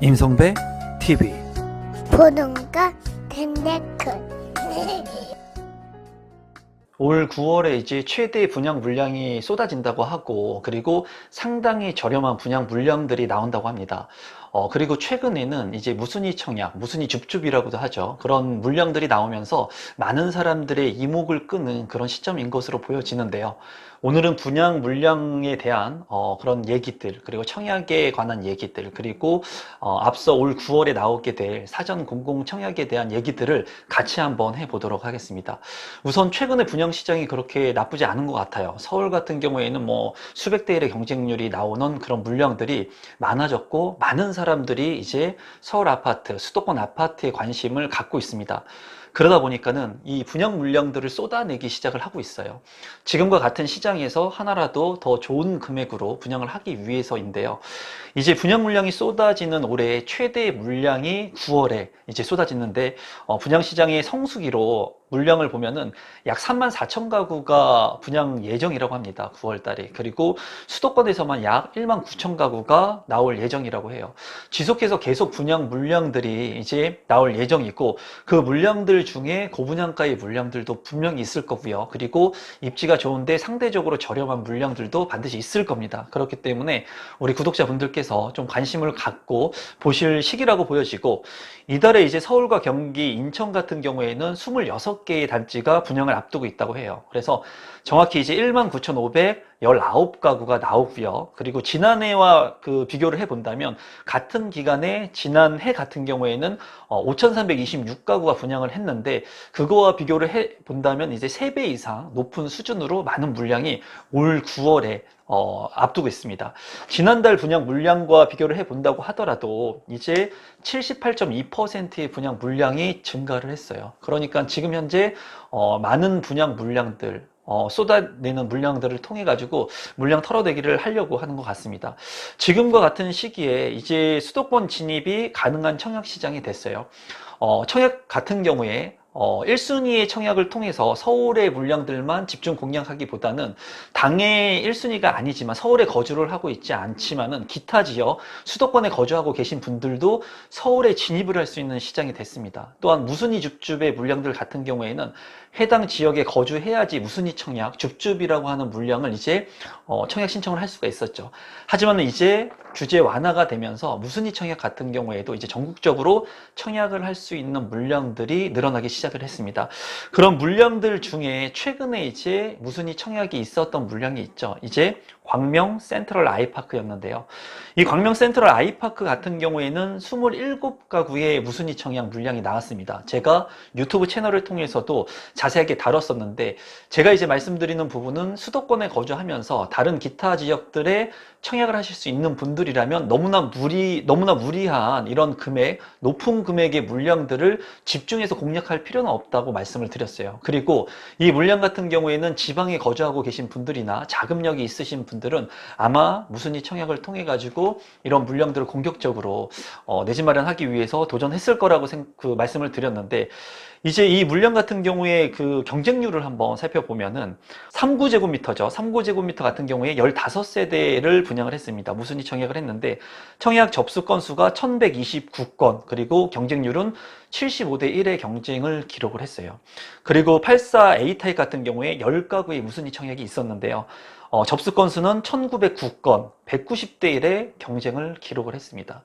임성배 TV 보동과 텐데크 올 9월에 이제 최대 분양 물량이 쏟아진다고 하고, 그리고 상당히 저렴한 분양 물량들이 나온다고 합니다. 그리고 최근에는 이제 무순위 청약, 무순위 줍줍이라고도 하죠. 그런 물량들이 나오면서 많은 사람들의 이목을 끄는 그런 시점인 것으로 보여지는데요. 오늘은 분양 물량에 대한 그런 얘기들, 그리고 청약에 관한 얘기들, 그리고 앞서 올 9월에 나오게 될 사전 공공 청약에 대한 얘기들을 같이 한번 해보도록 하겠습니다. 우선 최근에 분양 시장이 그렇게 나쁘지 않은 것 같아요. 서울 같은 경우에는 뭐 수백 대 1의 경쟁률이 나오는 그런 물량들이 많아졌고, 많은 사람들이 이제 서울 아파트, 수도권 아파트에 관심을 갖고 있습니다. 그러다 보니까는 이 분양 물량들을 쏟아내기 시작을 하고 있어요. 지금과 같은 시장에서 하나라도 더 좋은 금액으로 분양을 하기 위해서인데요. 이제 분양 물량이 쏟아지는 올해 최대 물량이 9월에 이제 쏟아지는데, 분양 시장의 성수기로 물량을 보면은 약 34,000가구가 분양 예정이라고 합니다. 9월 달에. 그리고 수도권에서만 약 19,000가구가 나올 예정이라고 해요. 지속해서 계속 분양 물량들이 이제 나올 예정이고, 그 물량들 중에 고분양가의 물량들도 분명히 있을 거고요. 그리고 입지가 좋은데 상대적으로 저렴한 물량들도 반드시 있을 겁니다. 그렇기 때문에 우리 구독자분들께서 좀 관심을 갖고 보실 시기라고 보여지고, 이달에 이제 서울과 경기, 인천 같은 경우에는 26개의 단지가 분양을 앞두고 있다고 해요. 그래서 정확히 이제 19,519가구가 나오고요. 그리고 지난해와 그 비교를 해본다면 같은 기간에 지난해 같은 경우에는 5,326가구가 분양을 했는데, 그거와 비교를 해본다면 이제 3배 이상 높은 수준으로 많은 물량이 올 9월에 앞두고 있습니다. 지난달 분양 물량과 비교를 해본다고 하더라도 이제 78.2%의 분양 물량이 증가를 했어요. 그러니까 지금 현재 많은 분양 물량들, 쏟아내는 물량들을 통해 가지고 물량 털어내기를 하려고 하는 것 같습니다. 지금과 같은 시기에 이제 수도권 진입이 가능한 청약 시장이 됐어요. 청약 같은 경우에 1순위의 청약을 통해서 서울의 물량들만 집중 공략하기보다는 당의 1순위가 아니지만 서울에 거주를 하고 있지 않지만은 기타 지역 수도권에 거주하고 계신 분들도 서울에 진입을 할 수 있는 시장이 됐습니다. 또한 무순위 줍줍의 물량들 같은 경우에는 해당 지역에 거주해야지 무순위 청약, 줍줍이라고 하는 물량을 이제 청약 신청을 할 수가 있었죠. 하지만 이제 규제 완화가 되면서 무순위 청약 같은 경우에도 이제 전국적으로 청약을 할 수 있는 물량들이 늘어나기 시작을 했습니다. 그런 물량들 중에 최근에 이제 무순위 청약이 있었던 물량이 있죠. 이제 광명 센트럴 아이파크였는데요. 이 광명 센트럴 아이파크 같은 경우에는 27가구의 무순위 청약 물량이 나왔습니다. 제가 유튜브 채널을 통해서도 자세하게 다뤘었는데, 제가 이제 말씀드리는 부분은 수도권에 거주하면서 다른 기타 지역들에 청약을 하실 수 있는 분들이라면 너무나 무리한 이런 금액, 높은 금액의 물량들을 집중해서 공략할 필요는 없다고 말씀을 드렸어요. 그리고 이 물량 같은 경우에는 지방에 거주하고 계신 분들이나 자금력이 있으신 분들은 아마 무순위 청약을 통해 가지고 이런 물량들을 공격적으로 내 집 마련하기 위해서 도전했을 거라고 말씀을 드렸는데, 이제 이 물량 같은 경우에 그 경쟁률을 한번 살펴보면은 3구제곱미터죠. 3구제곱미터 같은 경우에 15세대를 분양을 했습니다. 무순위 청약을 했는데 청약 접수 건수가 1129건, 그리고 경쟁률은 75대 1의 경쟁을 기록을 했어요. 그리고 84A타입 같은 경우에 10가구의 무순위 청약이 있었는데요. 접수 건수는 1909건, 190대 1의 경쟁을 기록을 했습니다.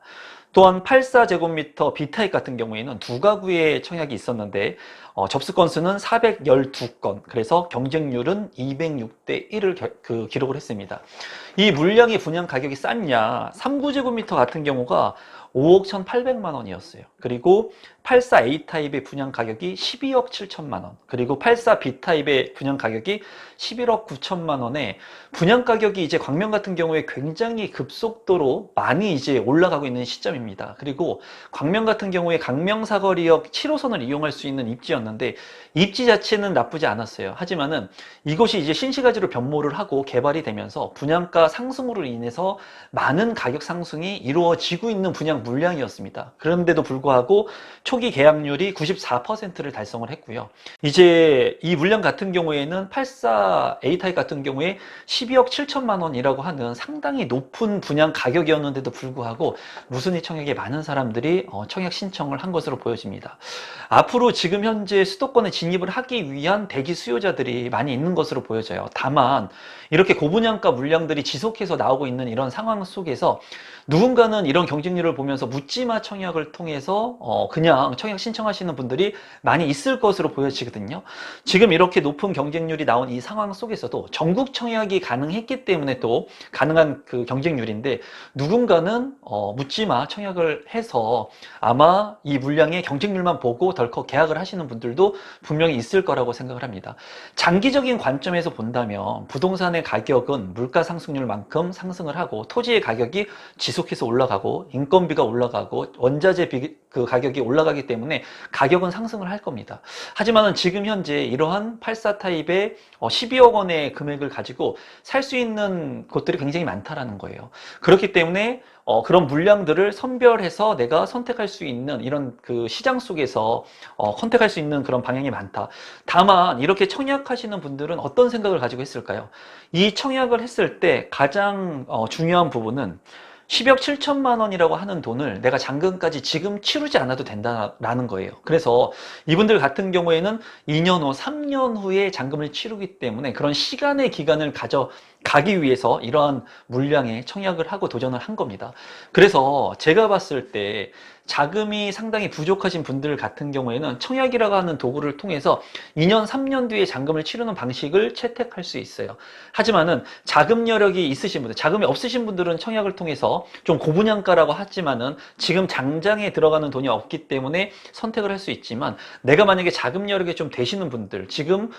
또한 84제곱미터 B타입 같은 경우에는 2가구의 청약이 있었는데 접수 건수는 412건, 그래서 경쟁률은 206대 1을 기록을 했습니다. 이 물량의 분양 가격이 쌌냐? 3구제곱미터 같은 경우가 5억 1,800만 원이었어요. 그리고 84A타입의 분양 가격이 12억 7천만 원, 그리고 84B타입의 분양 가격이 11억 9천만 원에 분양 가격이 이제 광명 같은 경우에 굉장히 급속도로 많이 이제 올라가고 있는 시점입니다. 그리고 광명 같은 경우에 강명사거리역 7호선을 이용할 수 있는 입지였는데 입지 자체는 나쁘지 않았어요. 하지만은 이곳이 이제 신시가지로 변모를 하고 개발이 되면서 분양가 상승으로 인해서 많은 가격 상승이 이루어지고 있는 분양 물량이었습니다. 그런데도 불구하고 초기 계약률이 94%를 달성을 했고요. 이제 이 물량 같은 경우에는 84A 타입 같은 경우에 12억 7천만 원이라고 하는 상당히 상당히 높은 분양 가격이었는데도 불구하고 무순위 청약에 많은 사람들이 청약 신청을 한 것으로 보여집니다. 앞으로 지금 현재 수도권에 진입을 하기 위한 대기 수요자들이 많이 있는 것으로 보여져요. 다만 이렇게 고분양가 물량들이 지속해서 나오고 있는 이런 상황 속에서 누군가는 이런 경쟁률을 보면서 묻지마 청약을 통해서 그냥 청약 신청하시는 분들이 많이 있을 것으로 보여지거든요. 지금 이렇게 높은 경쟁률이 나온 이 상황 속에서도 전국 청약이 가능했기 때문에 또 가능한 그 경쟁률인데, 누군가는 묻지마 청약을 해서 아마 이 물량의 경쟁률만 보고 덜컥 계약을 하시는 분들도 분명히 있을 거라고 생각을 합니다. 장기적인 관점에서 본다면 부동산의 가격은 물가 상승률만큼 상승을 하고, 토지의 가격이 지속해서 올라가고, 인건비가 올라가고, 원자재 그 가격이 올라가기 때문에 가격은 상승을 할 겁니다. 하지만 지금 현재 이러한 84 타입의 12억 원의 금액을 가지고 살 수 있는 곳들이 굉장히 많다라는 거예요. 그렇기 때문에 그런 물량들을 선별해서 내가 선택할 수 있는 이런 그 시장 속에서 선택할 수 있는 그런 방향이 많다. 다만 이렇게 청약하시는 분들은 어떤 생각을 가지고 했을까요? 이 청약을 했을 때 가장 중요한 부분은 10억 7천만 원이라고 하는 돈을 내가 잔금까지 지금 치르지 않아도 된다라는 거예요. 그래서 이분들 같은 경우에는 2년 후, 3년 후에 잔금을 치르기 때문에 그런 시간의 기간을 가기 위해서 이러한 물량에 청약을 하고 도전을 한 겁니다. 그래서 제가 봤을 때 자금이 상당히 부족하신 분들 같은 경우에는 청약이라고 하는 도구를 통해서 2년, 3년 뒤에 잔금을 치르는 방식을 채택할 수 있어요. 하지만은 자금 여력이 있으신 분들, 자금이 없으신 분들은 청약을 통해서 좀 고분양가라고 하지만은 지금 장장에 들어가는 돈이 없기 때문에 선택을 할 수 있지만, 내가 만약에 자금 여력이 좀 되시는 분들, 지금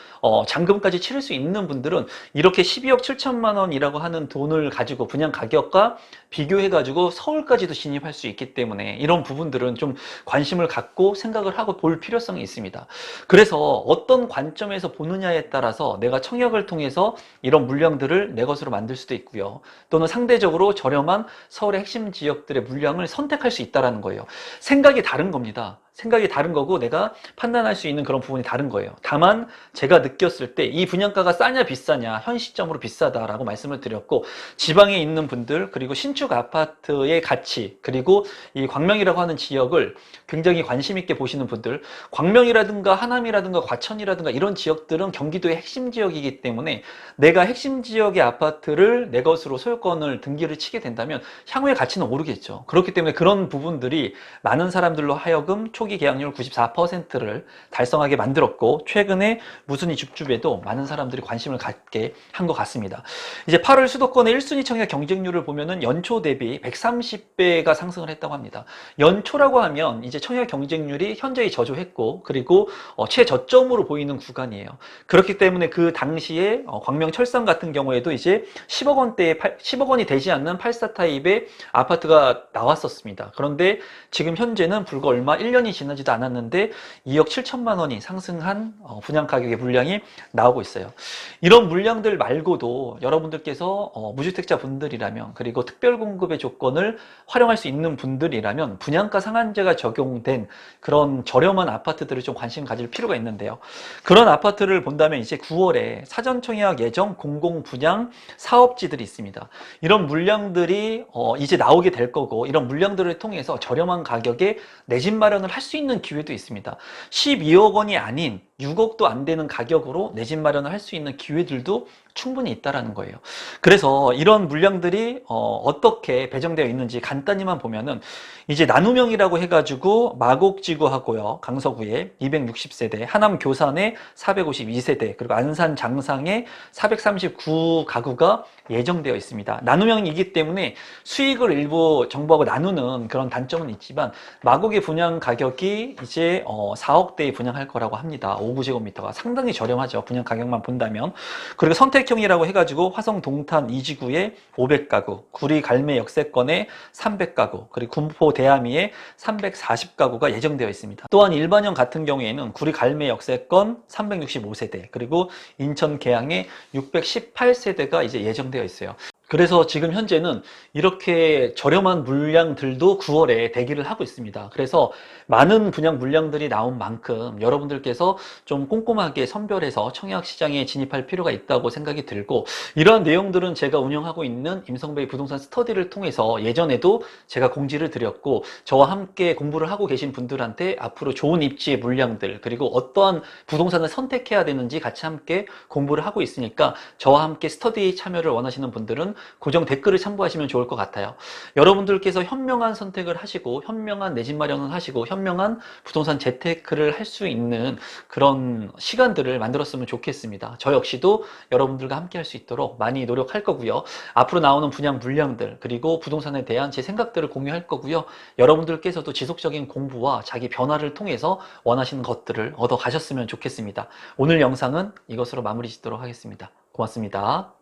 잔금까지 치를 수 있는 분들은 이렇게 12억 7천만 원이라고 하는 돈을 가지고 분양 가격과 비교해가지고 서울까지도 진입할 수 있기 때문에 이런 부분들은 좀 관심을 갖고 생각을 하고 볼 필요성이 있습니다. 그래서 어떤 관점에서 보느냐에 따라서 내가 청약을 통해서 이런 물량들을 내 것으로 만들 수도 있고요. 또는 상대적으로 저렴한 서울의 핵심 지역들의 물량을 선택할 수 있다는 거예요. 생각이 다른 겁니다. 생각이 다른 거고 내가 판단할 수 있는 그런 부분이 다른 거예요. 다만 제가 느꼈을 때 이 분양가가 싸냐 비싸냐, 현 시점으로 비싸다라고 말씀을 드렸고, 지방에 있는 분들, 그리고 신축 아파트의 가치, 그리고 이 광명이라고 하는 지역을 굉장히 관심 있게 보시는 분들, 광명이라든가 하남이라든가 과천이라든가 이런 지역들은 경기도의 핵심 지역이기 때문에 내가 핵심 지역의 아파트를 내 것으로 소유권을 등기를 치게 된다면 향후의 가치는 오르겠죠. 그렇기 때문에 그런 부분들이 많은 사람들로 하여금 초기 계약률 94%를 달성하게 만들었고, 최근에 무순위 줍줍에도 많은 사람들이 관심을 갖게 한 것 같습니다. 이제 8월 수도권의 1순위 청약 경쟁률을 보면은 연초 대비 130배가 상승을 했다고 합니다. 연초라고 하면 이제 청약 경쟁률이 현저히 저조했고, 그리고 최저점으로 보이는 구간이에요. 그렇기 때문에 그 당시에 광명 철산 같은 경우에도 이제 10억 원이 되지 않는 84 타입의 아파트가 나왔었습니다. 그런데 지금 현재는 불과 얼마 1년이 지나지도 않았는데 2억 7천만 원이 상승한 분양 가격의 물량이 나오고 있어요. 이런 물량들 말고도 여러분들께서 무주택자 분들이라면, 그리고 특별공급의 조건을 활용할 수 있는 분들이라면 분양가 상한제가 적용된 그런 저렴한 아파트들을 좀 관심 가질 필요가 있는데요. 그런 아파트를 본다면 이제 9월에 사전청약 예정 공공분양 사업지들이 있습니다. 이런 물량들이 이제 나오게 될 거고, 이런 물량들을 통해서 저렴한 가격에 내 집 마련을 할 수 있는 기회도 있습니다. 12억 원이 아닌 6억도 안 되는 가격으로 내 집 마련을 할 수 있는 기회들도 충분히 있다라는 거예요. 그래서 이런 물량들이 어떻게 배정되어 있는지 간단히만 보면은, 이제 나누명이라고 해가지고 마곡지구하고요, 강서구에 260세대, 하남 교산에 452세대, 그리고 안산 장상에 439가구가 예정되어 있습니다. 나누명이기 때문에 수익을 일부 정부하고 나누는 그런 단점은 있지만, 마곡의 분양 가격이 이제 4억대에 분양할 거라고 합니다. 5구제곱미터가 상당히 저렴하죠, 분양 가격만 본다면. 그리고 선택형이라고 해가지고 화성 동탄 이지구에 500가구, 구리 갈매 역세권에 300가구, 그리고 군포 대암이에 340가구가 예정되어 있습니다. 또한 일반형 같은 경우에는 구리 갈매 역세권 365세대, 그리고 인천 계양에 618세대가 이제 예정되어 있어요. 그래서 지금 현재는 이렇게 저렴한 물량들도 9월에 대기를 하고 있습니다. 그래서 많은 분양 물량들이 나온 만큼 여러분들께서 좀 꼼꼼하게 선별해서 청약 시장에 진입할 필요가 있다고 생각이 들고, 이러한 내용들은 제가 운영하고 있는 임성배의 부동산 스터디를 통해서 예전에도 제가 공지를 드렸고, 저와 함께 공부를 하고 계신 분들한테 앞으로 좋은 입지의 물량들, 그리고 어떠한 부동산을 선택해야 되는지 같이 함께 공부를 하고 있으니까, 저와 함께 스터디 참여를 원하시는 분들은 고정 댓글을 참고하시면 좋을 것 같아요. 여러분들께서 현명한 선택을 하시고 현명한 내 집 마련을 하시고 현명한 부동산 재테크를 할 수 있는 그런 시간들을 만들었으면 좋겠습니다. 저 역시도 여러분들과 함께 할 수 있도록 많이 노력할 거고요. 앞으로 나오는 분양 물량들, 그리고 부동산에 대한 제 생각들을 공유할 거고요. 여러분들께서도 지속적인 공부와 자기 변화를 통해서 원하시는 것들을 얻어 가셨으면 좋겠습니다. 오늘 영상은 이것으로 마무리 짓도록 하겠습니다. 고맙습니다.